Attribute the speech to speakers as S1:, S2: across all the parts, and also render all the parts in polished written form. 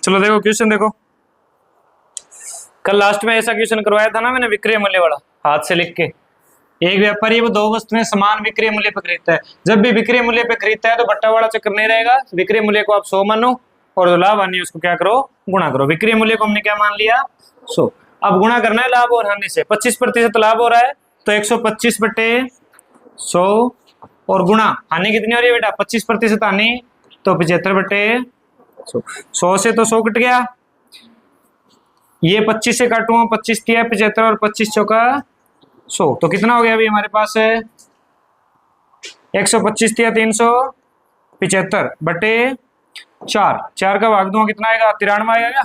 S1: चलो देखो क्वेश्चन देखो, कल लास्ट में ऐसा क्वेश्चन करवाया था ना मैंने, विक्रय मूल्य वाला, हाथ से लिख के। एक व्यापारी वो दो वस्तुएं समान विक्रय मूल्य पर खरीदता है। जब भी विक्रय मूल्य पे खरीदता है तो बट्टा वाला चक्कर नहीं रहेगा। विक्रय मूल्य को आप 100 मानो और जो लाभ हानि उसको क्या करो, गुणा करो। विक्रय मूल्य को हमने क्या मान लिया, 100। अब गुणा करना है लाभ और हानि से। 25% लाभ हो रहा है तो 125 बटे 100 और गुणा हानि कितनी हो रही है बेटा, 25% हानि तो 75 बटे 100। 100 से तो 100 कट गया, ये 25 से काटूंगा, 25 दिया 75 और 25 चौका 100, तो कितना हो गया अभी हमारे पास है 125 दिया 375 बटे 4। 4 का भाग दूंगा कितना आएगा, 93 आएगा।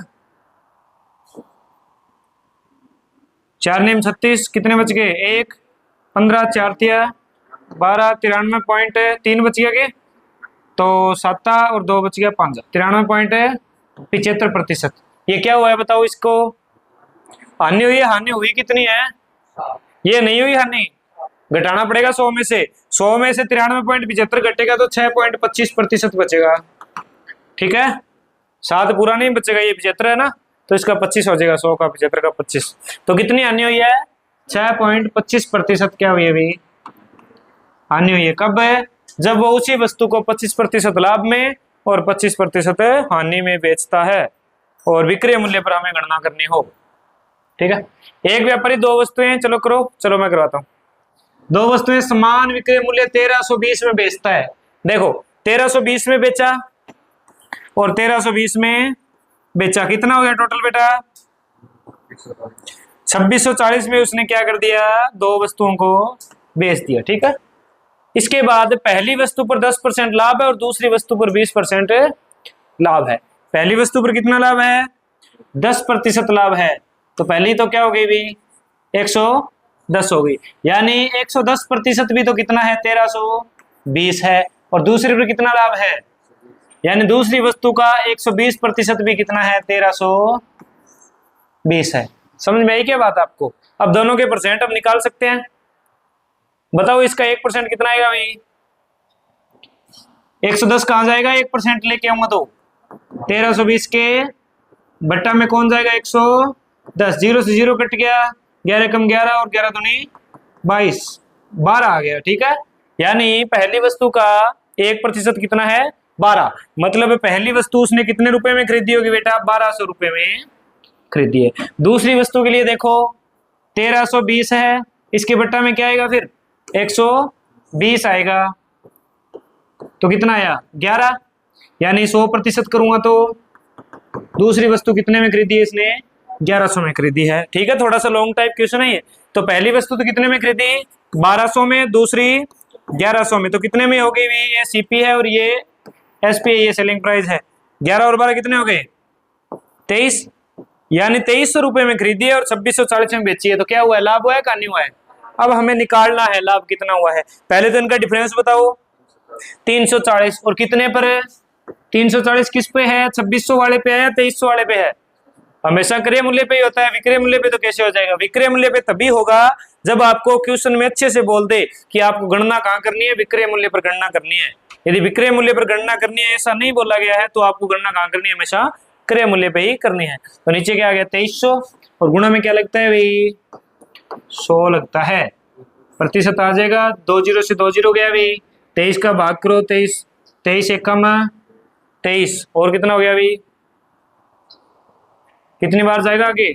S1: 4 नेम 36, कितने बच गए, 1 15 4 दिया 12, 93.3 बच गया के, तो 7 और 2 बच गया 5, 93.75%। ये क्या हुआ है बताओ इसको, हानि हुई है। हानि हुई कितनी है, ये नहीं हुई हानि, घटाना पड़ेगा 100 में से। 100 में से 93.75 घटेगा तो 6.25% बचेगा। ठीक है, 7 पूरा नहीं बचेगा, ये 75 है ना, तो इसका 25 हो जाएगा, 100 का 75 का 25, तो कितनी हानि हुई है 6.25% क्या हुई है अभी हानि हुई है। कब है, जब वो उसी वस्तु को 25% लाभ में और 25% हानि में बेचता है और विक्रय मूल्य पर हमें गणना करनी हो। ठीक है, एक व्यापारी दो वस्तुएं, चलो करो, चलो मैं करवाता हूं। दो वस्तुएं समान विक्रय मूल्य 1320 में बेचता है। देखो 1320 में बेचा और 1320 में बेचा, कितना हो गया टोटल बेटा 2640 में उसने क्या कर दिया, दो वस्तुओं को बेच दिया। ठीक है, इसके बाद पहली वस्तु पर 10% लाभ है और दूसरी वस्तु पर 20% लाभ है। पहली वस्तु पर कितना लाभ है, 10% लाभ है, तो पहली तो क्या हो गई भी 110 हो गई, यानी 110% भी तो कितना है 1320 है, और दूसरी पर कितना लाभ है, यानी दूसरी वस्तु का 120% भी कितना है 1320 है। समझ में आई क्या बात आपको। अब दोनों के परसेंट हम निकाल सकते हैं, बताओ इसका 1% कितना आएगा भाई, 110 कहां जाएगा, 1% लेके आऊंगा तो 1320 के बट्टा में कौन जाएगा 110, 0 से 0 कट गया, 11 कम 11 और 11 दूनी 22, 12 आ गया। ठीक है, यानी पहली वस्तु का 1% कितना है 12, मतलब पहली वस्तु उसने कितने रुपए में खरीदी होगी बेटा, 1200 रुपए में खरीदी है। दूसरी वस्तु के लिए देखो 1320 है, इसके बट्टा में क्या आएगा फिर 120 आएगा, तो कितना आया 11, यानी 100% करूंगा तो दूसरी वस्तु कितने में खरीदी है इसने 1100 में खरीदी है। ठीक है, थोड़ा सा लॉन्ग टाइप क्वेश्चन है ये। तो पहली वस्तु तो कितने में खरीदी 1200 में, दूसरी 1100 में, तो कितने में हो गई, ये सीपी है और ये एसपी है, ये सेलिंग प्राइस है। 11 और 12 कितने हो गए 23, यानी 2300 रुपए में खरीदी है और 2640 में बेची है, तो क्या हुआ है, लाभ हुआ है कहानी हुआ है। अब हमें निकालना है लाभ कितना हुआ है। पहले तो इनका डिफरेंस बताओ 340, और कितने पर है 340 किस पे है, 2600 वाले पे है या 2300 वाले पे है, हमेशा क्रय मूल्य पे ही होता है। विक्रय मूल्य पे तो कैसे हो जाएगा, विक्रय मूल्य पे तभी होगा जब आपको क्वेश्चन में अच्छे से बोल दे कि आपको गणना कहाँ करनी है, विक्रय मूल्य पर गणना करनी है। यदि विक्रय मूल्य पर गणना करनी है ऐसा नहीं बोला गया है तो आपको गणना कहाँ करनी है, हमेशा क्रय मूल्य पे ही करनी है। तो नीचे क्या आ गया 2300 और गुणा में क्या लगता है भाई 100 लगता है, प्रतिशत आ जाएगा, 2 0 से 2 0 गया भाई, 23 का भाग करो 23, 23 एकम 23 और कितना हो गया भाई, कितनी बार जाएगा आगे,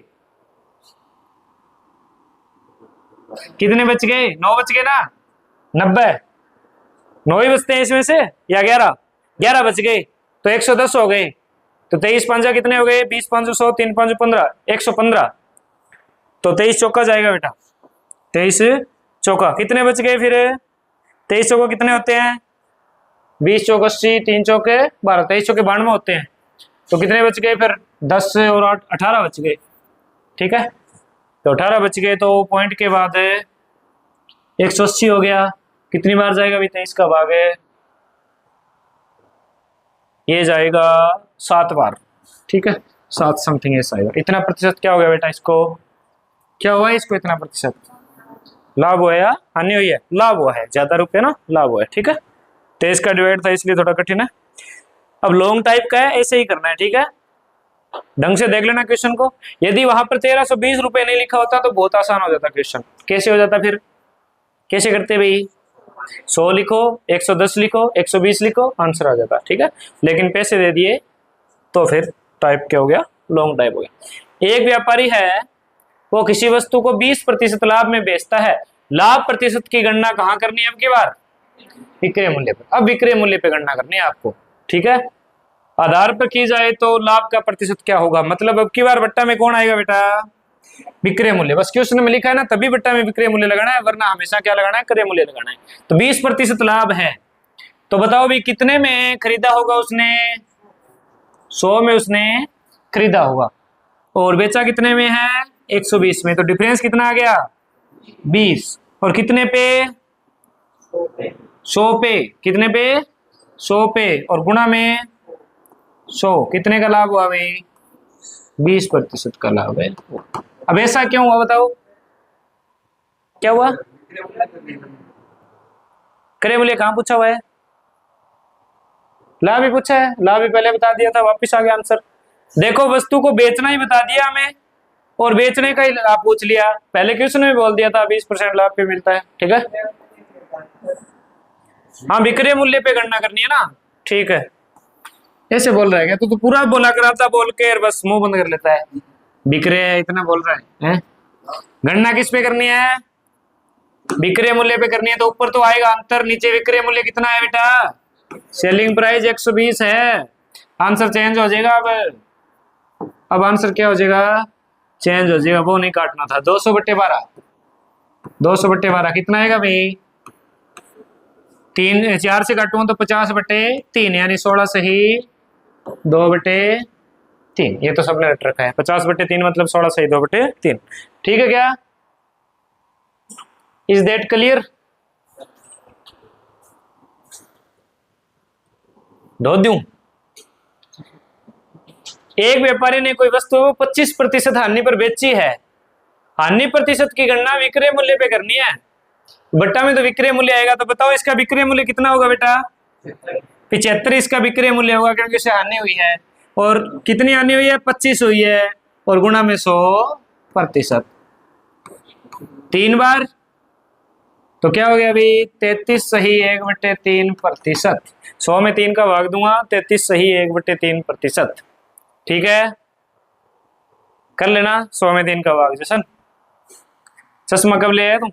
S1: कितने बच गए 9 बच गए ना, 90, 9 ही बचते हैं इसमें से या 11, 11 बच गए तो 110 हो गए, तो 23 पंजा कितने हो गए 20 5 100 3 5 15 115, तो 23 चौका जाएगा बेटा, 23 चौका कितने बच गए फिर, 23 चौका कितने होते हैं 20 चौक 80, 3 चौके 12, 23 चौके 92 होते हैं, तो कितने बच गए फिर 10 और 8 18 बच गए। ठीक है, तो 18 बच गए तो पॉइंट के बाद 180 हो गया, कितनी बार जाएगा अभी 23 का भाग है, ये जाएगा 7 बार। ठीक है, 7 समथिंग ऐसा आएगा। इतना प्रतिशत क्या हो गया बेटा, इसको क्या हुआ है, इसको इतना प्रतिशत लाभ हुआ या हानि हुई है, लाभ हुआ है, ज्यादा रुपये ना लाभ हुआ है। ठीक है, 23 का डिवाइड था इसलिए थोड़ा कठिन है। अब लॉन्ग टाइप का है, ऐसे ही करना है, ठीक है। ढंग से देख लेना क्वेश्चन को। यदि वहां पर 1320 रुपए नहीं लिखा होता तो बहुत आसान हो जाता क्वेश्चन। कैसे हो जाता फिर, कैसे करते भाई, 100 लिखो, 110 लिखो, 120 लिखो, आंसर आ जाता, ठीक है। लेकिन पैसे दे दिए तो फिर टाइप क्या हो गया, लॉन्ग टाइप हो गया। एक व्यापारी है, वो किसी वस्तु को 20% लाभ में बेचता है। लाभ प्रतिशत की गणना कहाँ करनी है अब की बार, विक्रय मूल्य पर। अब विक्रय मूल्य पे गणना करनी है आपको, ठीक है। आधार पर की जाए तो लाभ का प्रतिशत क्या होगा, मतलब अब की बार बट्टा में कौन आएगा बेटा, विक्रय मूल्य। बस क्वेश्चन में लिखा है ना, तभी बट्टा में विक्रय मूल्य लगाना है, वरना हमेशा क्या लगाना है, क्रय मूल्य लगाना है। तो 20% लाभ है, तो बताओ भी कितने में खरीदा होगा उसने, 100 में उसने खरीदा होगा, और बेचा कितने में है, 120 में। तो डिफरेंस कितना आ गया, 20। और कितने पे, 100 पे, कितने पे, 100 पे, और गुणा में 100, कितने का लाभ हुआ भाई, 20% का लाभ है। अब ऐसा क्यों हुआ बताओ, क्या हुआ, क्रय मूल्य कहां पूछा हुआ है, लाभ ही पूछा है, लाभ ही पहले बता दिया था, वापिस आ गया आंसर। देखो वस्तु को बेचना ही बता दिया हमें, और बेचने का ही लाभ पूछ लिया, पहले क्वेश्चन में बोल दिया था 20% लाभ पे मिलता है, ठीक है। हाँ विक्रय मूल्य पे गणना करनी है ना, ठीक है। ऐसे बोल रहा है क्या तू, तो पूरा बोला कराता, बोल के बस मुंह बंद कर लेता है, विक्रय इतना बोल रहा है? गणना किस पे करनी है, विक्रय मूल्य पे करनी है। तो ऊपर तो आएगा अंतर, नीचे विक्रय मूल्य कितना है बेटा, सेलिंग प्राइस 120 है, आंसर चेंज हो जाएगा। अब आंसर क्या हो जाएगा, चेंज हो जाएगा, वो नहीं काटना था। 200/12, 200/12 कितना आएगा भाई, 3, 4 से काटूंगा तो 50/3, यानी 16 सही 2/3। ये तो सबने रट रखा है, 50/3 मतलब 16 सही 2/3, ठीक है क्या, इज दैट क्लियर। धो दूं, एक व्यापारी ने कोई वस्तु 25% हानि पर बेची है। हानि प्रतिशत की गणना विक्रय मूल्य पे करनी है, बट्टा में तो विक्रय मूल्य आएगा। तो बताओ इसका विक्रय मूल्य कितना होगा बेटा, 75 इसका विक्रय मूल्य होगा, क्योंकि इसे हानि हुई है। और कितनी हानि हुई है, 25 हुई है, और गुणा में 100%, 3 बार, तो क्या हो गया अभी, 33 सही 1/3%। 100 में 3 का भाग दूंगा, 33 सही 1/3%, ठीक है। कर लेना 100 में 3 का भाग। जैसन चश्मा कब ले आया तुम,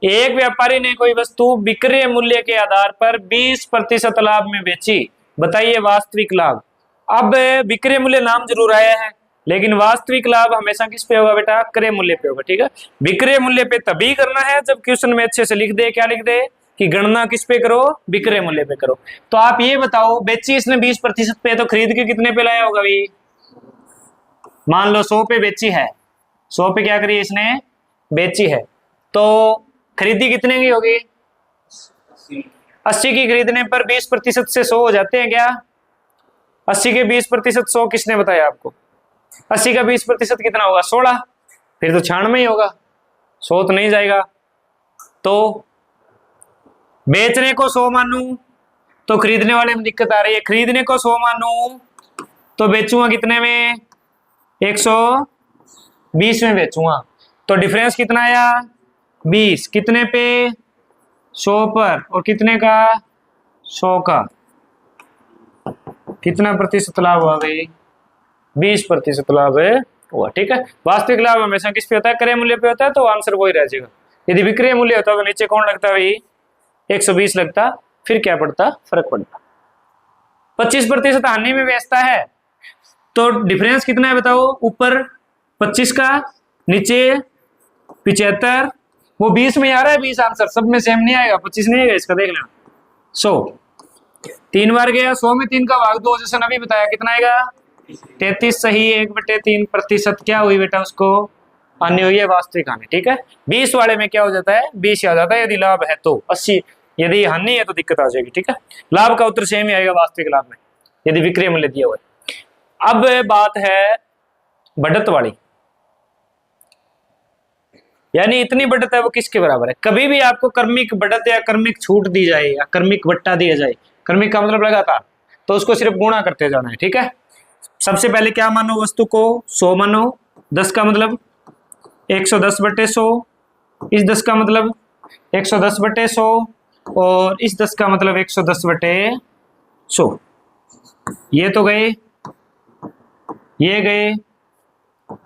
S1: एक व्यापारी ने कोई वस्तु विक्रय मूल्य के आधार पर 20% लाभ में बेची, बताइए वास्तविक लाभ। अब विक्रय मूल्य नाम जरूर आया है, लेकिन वास्तविक लाभ हमेशा किस पे होगा बेटा, क्रय मूल्य पे होगा, ठीक है। विक्रय मूल्य पे तभी करना है जब क्वेश्चन में अच्छे से लिख दे, क्या लिख दे कि गणना किस पे करो, विक्रय मूल्य पे करो। तो आप ये बताओ, बेची इसने 20% पे, तो खरीद के कितने पे लाया होगा भाई, मान लो 100 पे बेची है, 100 पे क्या करी इसने, बेची है, तो खरीदी कितने की होगी, 80 की खरीदने पर 20% से 100 हो जाते हैं क्या, 80 के 20% 100 किसने बताया आपको, 80 का 20% कितना होगा, 16, फिर तो 96 ही होगा, 100 तो नहीं जाएगा। तो बेचने को 100 मानू तो खरीदने वाले में दिक्कत आ रही है, खरीदने को 100 मानू तो बेचूंगा कितने में, 120 में बेचूंगा। तो डिफरेंस कितना आया, 20, कितने पे, 100 पर, और कितने का, 100 का, कितना प्रतिशत लाभ हुआ भाई, 20% लाभ है हुआ, ठीक है। वास्तविक लाभ हमेशा किस पे होता है, क्रय मूल्य पे होता है, तो आंसर वही रह जाएगा। यदि विक्रय मूल्य होता तो नीचे कौन लगता भाई, 120 लगता, फिर क्या पड़ता, फर्क पड़ता। 25% हानि में बेचता है, तो डिफरेंस कितना है बताओ, ऊपर 25 का, नीचे 75, वो 20 में आ रहा है, 20 आंसर सब में सेम नहीं आएगा, 25 नहीं आएगा इसका, देख लेना। 100 3 बार गया, 100 में 3 का भाग 2, जैसे अभी बताया, कितना आएगा, 33 सही 1/3%। क्या हुई बेटा, उसको हानि हुई है, वास्तविक हानि, ठीक है। 20 वाले में क्या हो जाता है, 20 आ जाता है, यदि लाभ है तो 80, यदि हानि है तो दिक्कत आ जाएगी, ठीक है। लाभ का उत्तर सेम ही आएगा वास्तविक लाभ में, यदि विक्रय मूल्य दिया हुआ है। अब बात है बढ़त वाली, यानी इतनी बढ़त है वो किसके बराबर है। कभी भी आपको कर्मिक बढ़त या कर्मिक छूट दी जाए या कर्मिक बट्टा दिया जाए, कर्मिक का मतलब लगातार, तो उसको सिर्फ गुणा करते जाना है, ठीक है। सबसे पहले क्या मानो, वस्तु को 100 मानो, 10 का मतलब 110/100, इस 10 का मतलब 110/100 और इस 10 का मतलब 110/100। ये तो गए, ये गए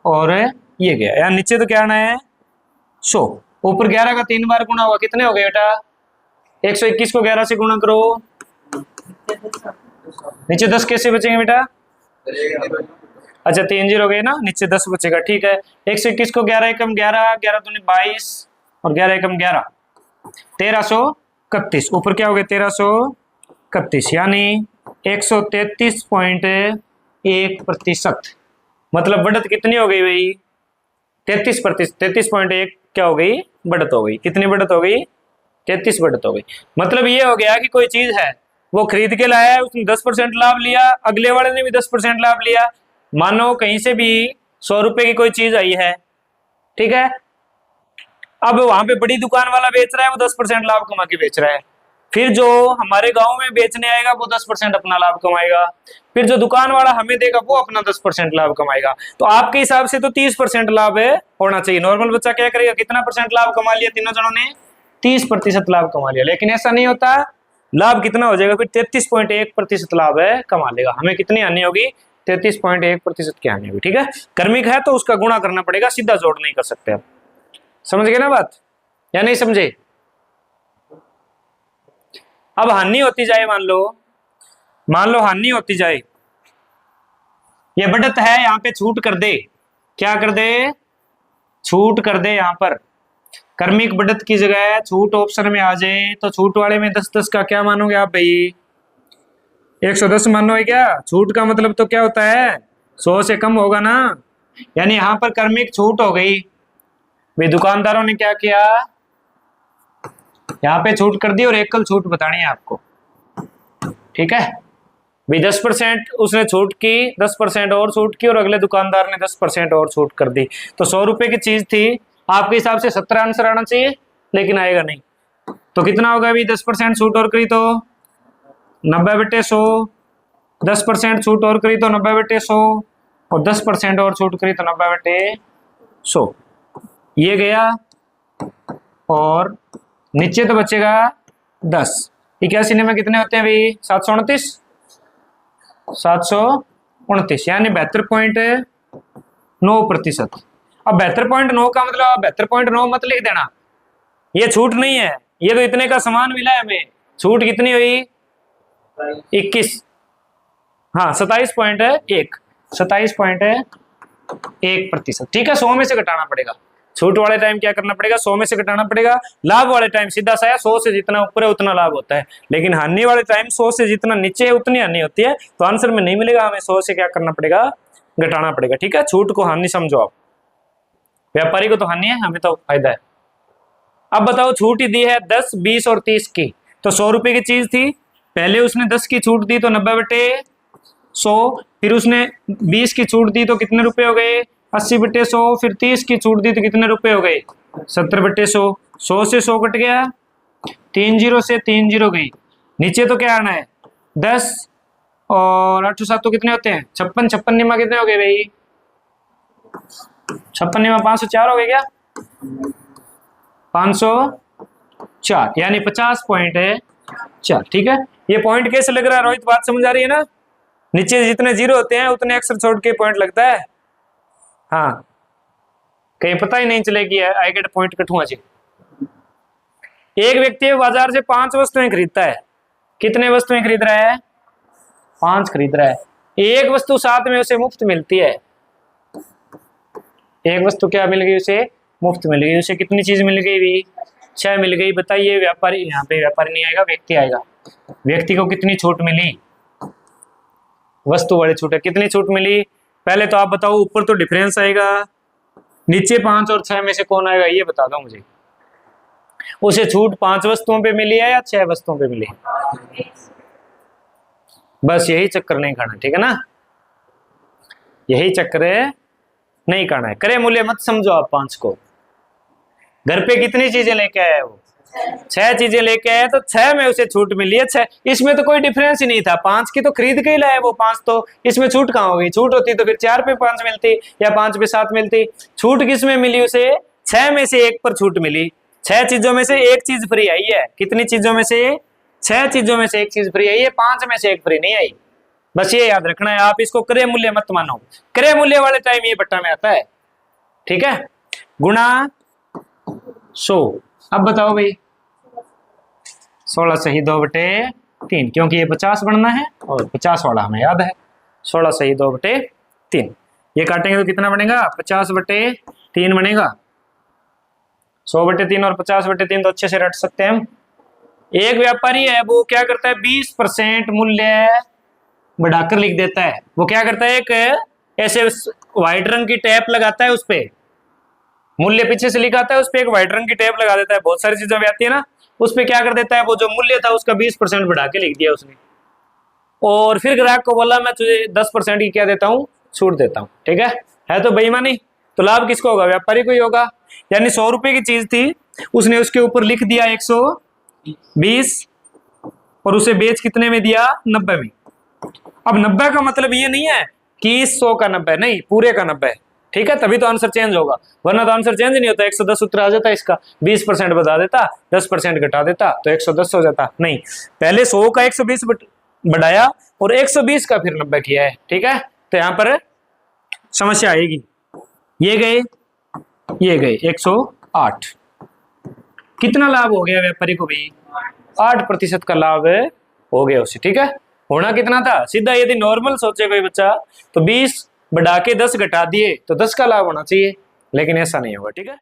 S1: और ये गया, यार नीचे तो क्या आना है 100, ऊपर 11 का 3 बार गुणा हुआ, कितने हो गए बेटा 121 को 11 से गुणा करो, नीचे 10 कैसे बचेंगे बेटा, अच्छा 3 0 गए ना, नीचे 10 बचेगा, ठीक है। 121 को 11 एकम 11, 11 दूनी 22 और 11 एकम 11, 1331, ऊपर क्या हो गया 1331, यानी 133.1%। मतलब बढ़त कितनी हो गई भाई 33%, 33.1 क्या हो गई बढ़त हो गई, कितनी बढ़त हो गई 33 बढ़त हो गई। मतलब ये हो गया कि कोई चीज है वो खरीद के लाया है, उसने 10% लाभ लिया, अगले वाले ने भी 10% लाभ लिया। मानो कहीं से भी 100 रुपए की कोई चीज आई है, ठीक है, अब वहां पे बड़ी दुकान वाला बेच रहा है, वो 10% लाभ कमा के बेच रहा है, फिर जो हमारे गांव में बेचने आएगा वो 10% अपना लाभ कमाएगा, फिर जो दुकान वाला हमें देगा वो अपना 10% लाभ कमाएगा। तो आपके हिसाब से तो 30% लाभ है होना चाहिए। नॉर्मल बच्चा क्या करेगा, कितना परसेंट लाभ कमा लिया तीनों जनों ने, 30% लाभ कमा लिया, लेकिन ऐसा नहीं होता। लाभ कितना हो जाएगा फिर 33.1% लाभ है कमा लेगा। हमें कितनी हानि होगी 33.1% की हानि होगी, ठीक है। कर्मिक है तो उसका गुणा करना पड़ेगा, सीधा जोड़ नहीं कर सकते आप। समझ गए ना बात या नहीं समझे। अब हानि होती जाए, मान लो हानि होती जाए, ये बढ़त है, यहां पे छूट कर दे, क्या कर दे छूट कर दे, यहां पर कर्मिक बढ़त की जगह छूट ऑप्शन में आ जाए, तो छूट वाले में 10-10 का क्या मानोगे आप भाई 110 मानोगे क्या। छूट का मतलब तो क्या होता है 100 से कम होगा ना, यानी यहां पर कर्मिक छूट हो गई भाई। दुकानदारों ने क्या किया, यहां पे छूट कर दी और एकल छूट बतानी है आपको, ठीक है भाई। 10% उसने छूट की, 10% और छूट की और अगले दुकानदार ने 10% और छूट कर दी। तो 100 रुपए की चीज थी, आपके हिसाब से 17 आंसर आना चाहिए, लेकिन आएगा नहीं। तो कितना होगा अभी 10% छूट और करी तो 90/100, 10% छूट और करी तो 90/100 और 10% और छूट करी तो 90/100। ये गया और नीचे तो बचेगा 10। 81 में कितने होते हैं भाई 729, यानी 72.9%। अब 72.9 का मतलब 72.9 मत लिख देना, ये छूट नहीं है, ये तो इतने का सामान मिला है हमें। छूट कितनी हुई 21, हाँ 27.1%, ठीक है। 100 में से घटाना पड़ेगा, छूट वाले टाइम क्या करना पड़ेगा 100 में से घटाना पड़ेगा। लाभ वाले टाइम सीधा सा 100 से जितना ऊपर है उतना लाभ होता है, लेकिन हानि वाले टाइम 100 से जितना नीचे है उतनी हानि होती है। तो आंसर में नहीं मिलेगा, हमें 100 से क्या करना पड़ेगा घटाना पड़ेगा, ठीक है। छूट को हानि समझो आप, व्यापारी को तो हानि है, हमें तो फायदा है। अब बताओ छूट ही दी है 10, 20 और 30 की, तो 100 रुपए की चीज थी, पहले उसने 10 की छूट दी तो 90/100, फिर उसने 20 की छूट दी तो कितने रुपए हो गए 80/100, फिर 30 की छूट दी तो कितने रुपए हो गए 70/100। 100 से 100 कट गया, 3 0 से 3 0 गई, नीचे तो क्या आना है 10 और 8 7 तो कितने होते हैं 56, 56 निमा कितने हो गए भाई 56 निमा 504 हो गए क्या 504, यानी 50.4, ठीक है। ये पॉइंट कैसे लग रहा है रोहित, बात समझ आ रही है ना। नीचे जितने जीरो होते हैं उतने अक्षर छोड़ के पॉइंट लगता है, हाँ कहीं पता ही नहीं चलेगी आई गेट पॉइंट कटूंगा जी। एक व्यक्ति बाजार से 5 वस्तुएं खरीदता है, कितने वस्तुएं खरीद रहा है 5 खरीद रहा है। एक वस्तु साथ में उसे मुफ्त मिलती है, एक वस्तु क्या मिल गई उसे मुफ्त मिल गई, उसे कितनी चीज मिल गई भी 6 मिल गई। बताइए व्यापारी, यहाँ पे व्यापारी नहीं आएगा व्यक्ति आएगा, व्यक्ति को कितनी छूट मिली वस्तु वाली छूट है, कितनी छूट मिली पहले तो आप बताओ। ऊपर तो डिफरेंस आएगा, नीचे 5 और 6 में से कौन आएगा ये बता दो मुझे। उसे छूट 5 वस्तुओं पे मिली है या 6 वस्तुओं पे मिली, बस यही चक्कर नहीं खाना, ठीक है ना, यही चक्कर है नहीं करना है। करे मूल्य मत समझो आप 5 को, घर पे कितनी चीजें लेके आया वो? 6 चीजें लेके आया, तो 6 में उसे छूट मिली है 6। इसमें तो कोई डिफरेंस ही नहीं था, 5 की तो खरीद के ही लाया वो 5, तो इसमें छूट कहाँ हो गई? छूट होती तो फिर 4 पे 5 मिलती या 5 पे 7 मिलती। छूट किस में मिली उसे? 6 में से 1 पर छूट मिली। 6 चीजों में से 1 चीज फ्री आई है। कितनी चीजों में से? 6 चीजों में से 1 चीज फ्री आई है, 5 में से 1 फ्री नहीं आई। बस ये याद रखना है, आप इसको क्रय मूल्य मत मानो। क्रय मूल्य वाले टाइम ये बट्टा में आता है, ठीक है। गुणा 100। अब बताओ भाई, 16 सही 2/3, क्योंकि ये 50 बनना है और 50 वाला हमें याद है। 16 सही 2/3, ये काटेंगे तो कितना बनेगा? 50/3 बनेगा। 100/3 और 50/3 तो अच्छे से रट सकते हैं हम। एक व्यापारी है, वो क्या करता है? 20% मूल्य बढ़ाकर लिख देता है। वो क्या करता है? एक ऐसे व्हाइट रंग की टैप लगाता है, उस पे मूल्य पीछे से लिखा आता है, उस पे एक व्हाइट रंग की टैप लगा देता है। बहुत सारी चीजें भी आती है ना, उस पे क्या कर देता है? वो जो मूल्य था उसका 20% बढ़ा के लिख दिया उसने, और फिर ग्राहक को बोला मैं तुझे 10% की क्या देता हूँ? छूट देता हूँ, ठीक है तो बेईमानी। तो लाभ किसको होगा? व्यापारी को ही होगा। यानी 100 रुपए की चीज थी, उसने उसके ऊपर लिख दिया 120, और उसे बेच कितने में दिया? 90 में। अब 90 का मतलब ये नहीं है कि 100 का 90, नहीं, पूरे का 90, ठीक है, तभी तो आंसर चेंज होगा, वरना तो आंसर चेंज नहीं होता। 110 उत्तर आ जाता इसका, 20% बता देता, 10% घटा देता तो 110 हो जाता। नहीं, पहले 100 का 120 बढ़ाया और 120 का फिर 90 किया है, ठीक है। तो यहां पर समस्या आएगी। ये गए 108। कितना लाभ हो गया व्यापारी को भी? 8% का लाभ हो गया उसे, ठीक है। होना कितना था? सीधा यदि नॉर्मल सोचे कोई बच्चा तो 20 बढ़ा के 10 घटा दिए तो 10 का लाभ होना चाहिए, लेकिन ऐसा नहीं होगा, ठीक है।